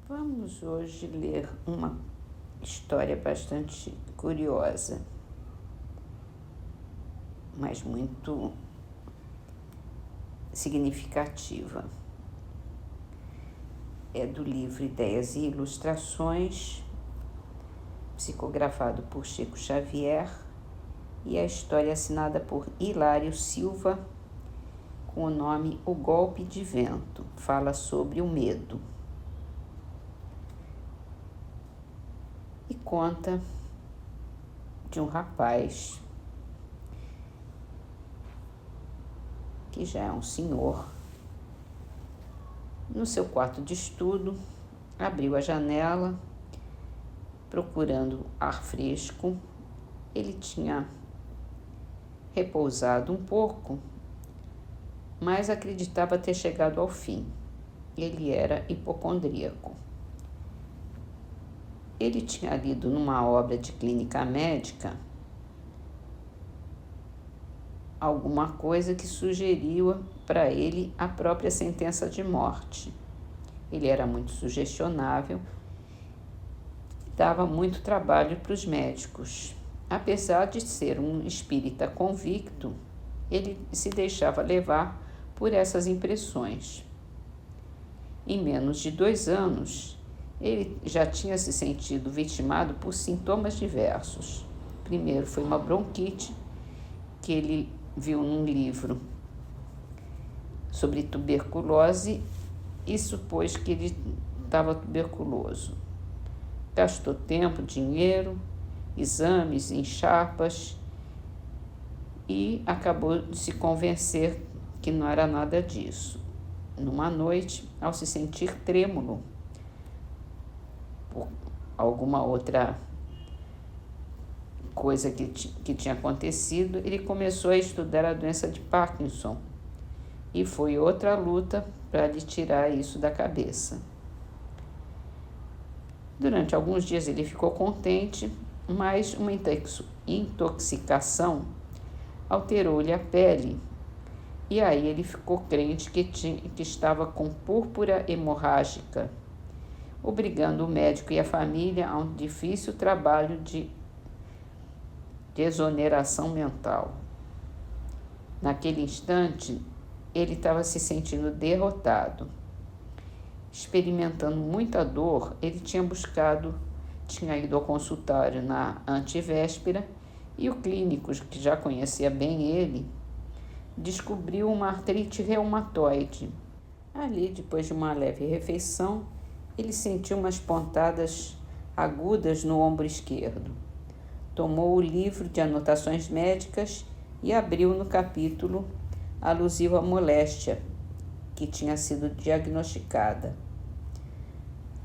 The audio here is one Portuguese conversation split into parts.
Vamos hoje ler uma história bastante curiosa, mas muito significativa. É do livro Ideias e Ilustrações, psicografado por Chico Xavier, e a história é assinada por Hilário Silva, com o nome O Golpe de Vento. Fala sobre o medo. E conta de um rapaz que já é um senhor. No seu quarto de estudo, abriu a janela, procurando ar fresco. Ele tinha repousado um pouco, mas acreditava ter chegado ao fim. Ele era hipocondríaco. Ele tinha lido numa obra de clínica médica alguma coisa que sugeriu para ele a própria sentença de morte. Ele era muito sugestionável, dava muito trabalho para os médicos. Apesar de ser um espírita convicto, ele se deixava levar por essas impressões. Em menos de 2 anos, ele já tinha se sentido vitimado por sintomas diversos. Primeiro foi uma bronquite, que ele viu num livro sobre tuberculose e supôs que ele estava tuberculoso. Gastou tempo, dinheiro, exames em chapas e acabou de se convencer que não era nada disso. Numa noite, ao se sentir trêmulo por alguma outra coisa que tinha acontecido, ele começou a estudar a doença de Parkinson. E foi outra luta para lhe tirar isso da cabeça. Durante alguns dias ele ficou contente, mas uma intoxicação alterou-lhe a pele. E aí ele ficou crente que estava com púrpura hemorrágica, obrigando o médico e a família a um difícil trabalho de exoneração mental. Naquele instante, ele estava se sentindo derrotado. Experimentando muita dor, ele tinha ido ao consultório na antevéspera e o clínico, que já conhecia bem ele, descobriu uma artrite reumatoide. Ali, depois de uma leve refeição, ele sentiu umas pontadas agudas no ombro esquerdo. Tomou o livro de anotações médicas e abriu no capítulo alusivo à moléstia que tinha sido diagnosticada.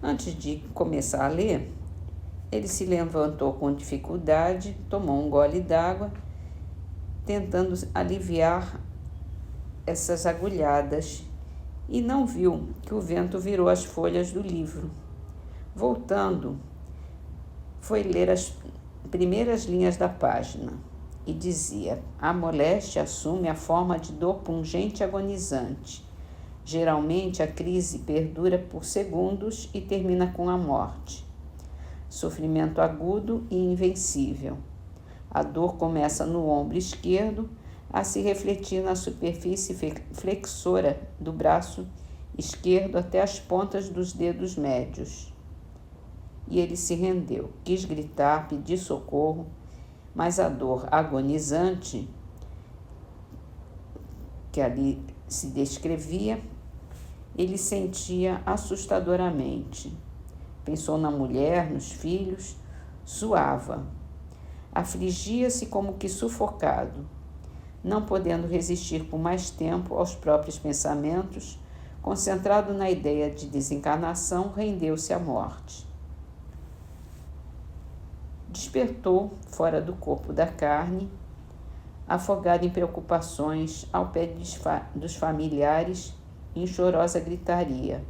Antes de começar a ler, ele se levantou com dificuldade, tomou um gole d'água, tentando aliviar essas agulhadas, e não viu que o vento virou as folhas do livro. Voltando, foi ler as primeiras linhas da página e dizia: a moléstia assume a forma de dor pungente e agonizante. Geralmente a crise perdura por segundos e termina com a morte. Sofrimento agudo e invencível. A dor começa no ombro esquerdo a se refletir na superfície flexora do braço esquerdo até as pontas dos dedos médios. E ele se rendeu, quis gritar, pedir socorro, mas a dor agonizante que ali se descrevia, ele sentia assustadoramente. Pensou na mulher, nos filhos, suava. Afligia-se como que sufocado. Não podendo resistir por mais tempo aos próprios pensamentos, concentrado na ideia de desencarnação, rendeu-se à morte. Despertou fora do corpo da carne, afogado em preocupações, ao pé dos familiares, em chorosa gritaria.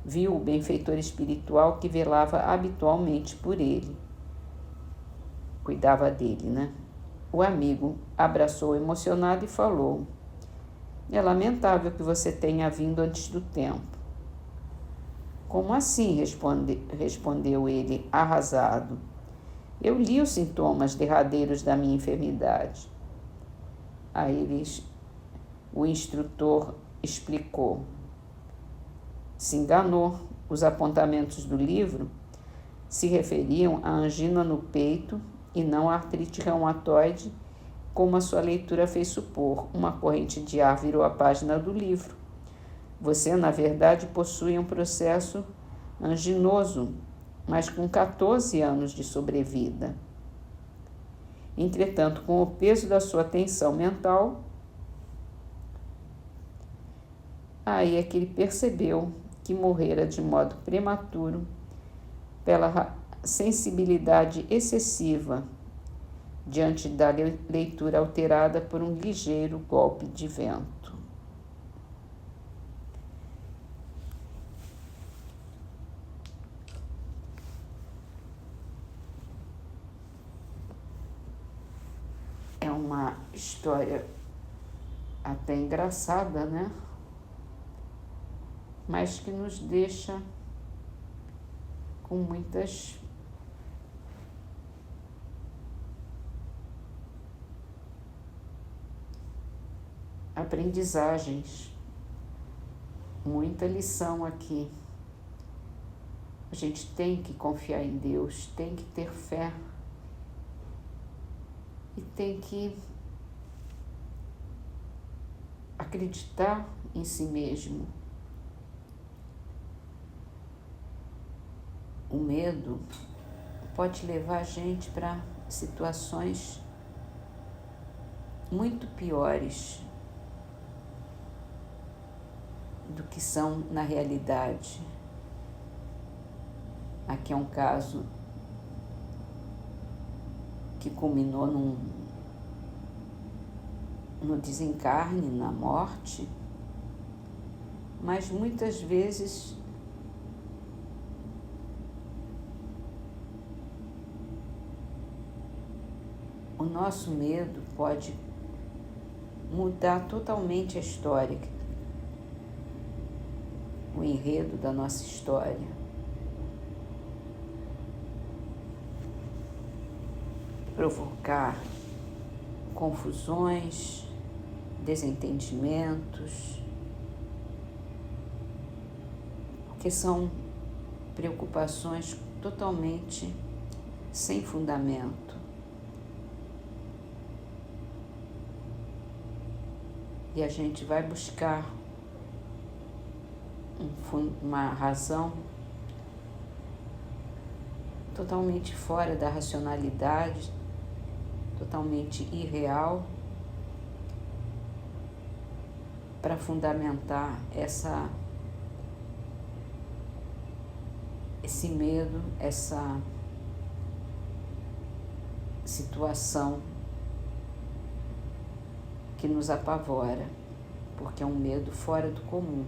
Viu o benfeitor espiritual que velava habitualmente por ele. Cuidava dele, né? O amigo abraçou emocionado e falou: é lamentável que você tenha vindo antes do tempo. Como assim? Respondeu ele, arrasado. Eu li os sintomas derradeiros da minha enfermidade. Aí o instrutor explicou. Se enganou. Os apontamentos do livro se referiam à angina no peito e não à artrite reumatoide, como a sua leitura fez supor. Uma corrente de ar virou a página do livro. Você, na verdade, possui um processo anginoso, mas com 14 anos de sobrevida. Entretanto, com o peso da sua tensão mental, aí é que ele percebeu que morrera de modo prematuro pela sensibilidade excessiva diante da leitura alterada por um ligeiro golpe de vento. É uma história até engraçada, né? Mas que nos deixa com muitas aprendizagens, muita lição aqui. A gente tem que confiar em Deus, tem que ter fé e tem que acreditar em si mesmo. O medo pode levar a gente para situações muito piores do que são na realidade. Aqui é um caso que culminou no desencarne, na morte, mas muitas vezes o nosso medo pode mudar totalmente a história, o enredo da nossa história. Provocar confusões, desentendimentos, porque são preocupações totalmente sem fundamento. E a gente vai buscar uma razão totalmente fora da racionalidade, totalmente irreal, para fundamentar esse medo, essa situação que nos apavora, porque é um medo fora do comum.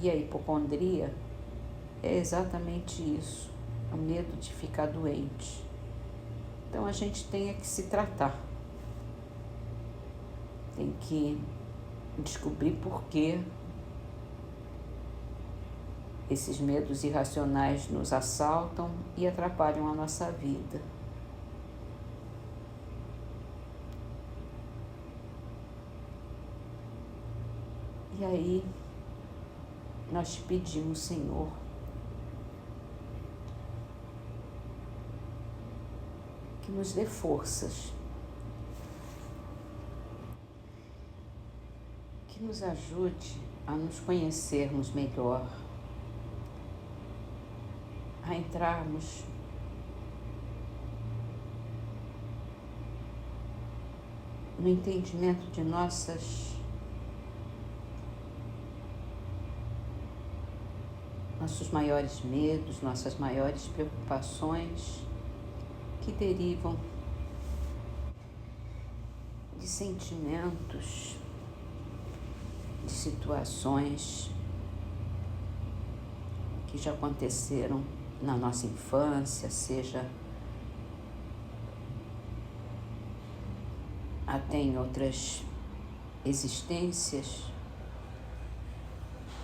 E a hipocondria é exatamente isso, é o medo de ficar doente. Então a gente tem que se tratar, tem que descobrir por que esses medos irracionais nos assaltam e atrapalham a nossa vida. E aí, nós te pedimos, Senhor, que nos dê forças, que nos ajude a nos conhecermos melhor, a entrarmos no entendimento de nossos maiores medos, nossas maiores preocupações, que derivam de sentimentos, de situações que já aconteceram na nossa infância, seja até em outras existências,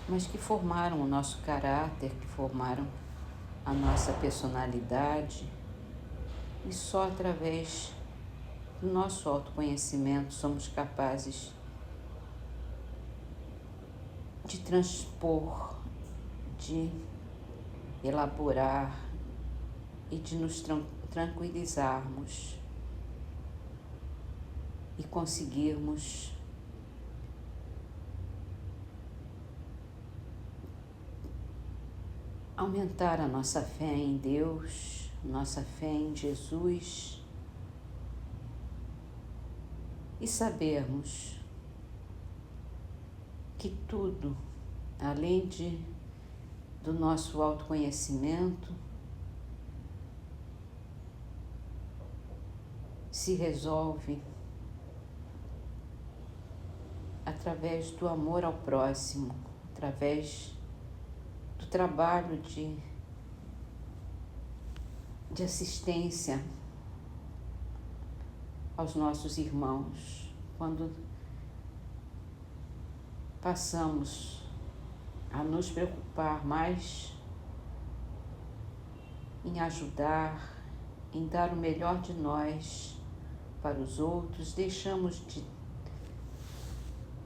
mas que formaram o nosso caráter, que formaram a nossa personalidade, e só através do nosso autoconhecimento somos capazes de transpor, de elaborar e de nos tranquilizarmos e conseguirmos aumentar a nossa fé em Deus, nossa fé em Jesus e sabermos que tudo, além do nosso autoconhecimento, se resolve através do amor ao próximo, através do trabalho de assistência aos nossos irmãos. Quando passamos a nos preocupar mais em ajudar, em dar o melhor de nós para os outros, deixamos de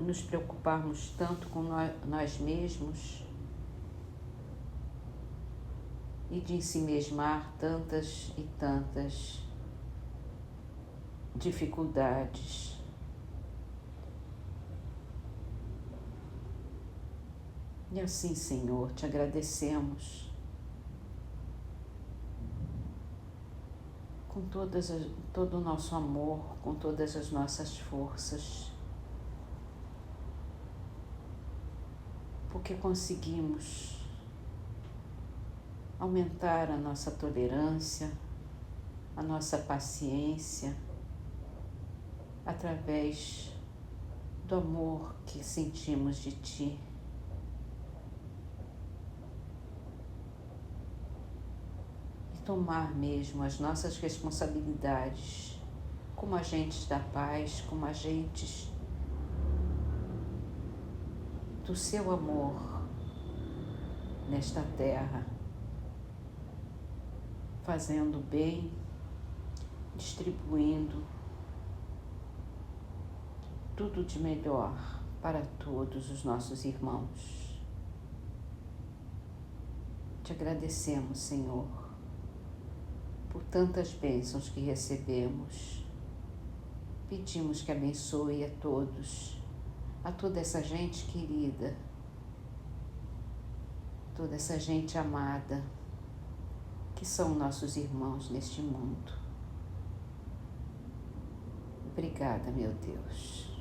nos preocuparmos tanto com nós mesmos e de ensimesmar tantas e tantas dificuldades. E assim, Senhor, te agradecemos com todo o nosso amor, com todas as nossas forças, porque conseguimos aumentar a nossa tolerância, a nossa paciência, através do amor que sentimos de Ti. E tomar mesmo as nossas responsabilidades como agentes da paz, como agentes do Seu amor nesta terra, fazendo bem, distribuindo tudo de melhor para todos os nossos irmãos. Te agradecemos, Senhor, por tantas bênçãos que recebemos. Pedimos que abençoe a todos, a toda essa gente querida, toda essa gente amada, que são nossos irmãos neste mundo. Obrigada, meu Deus.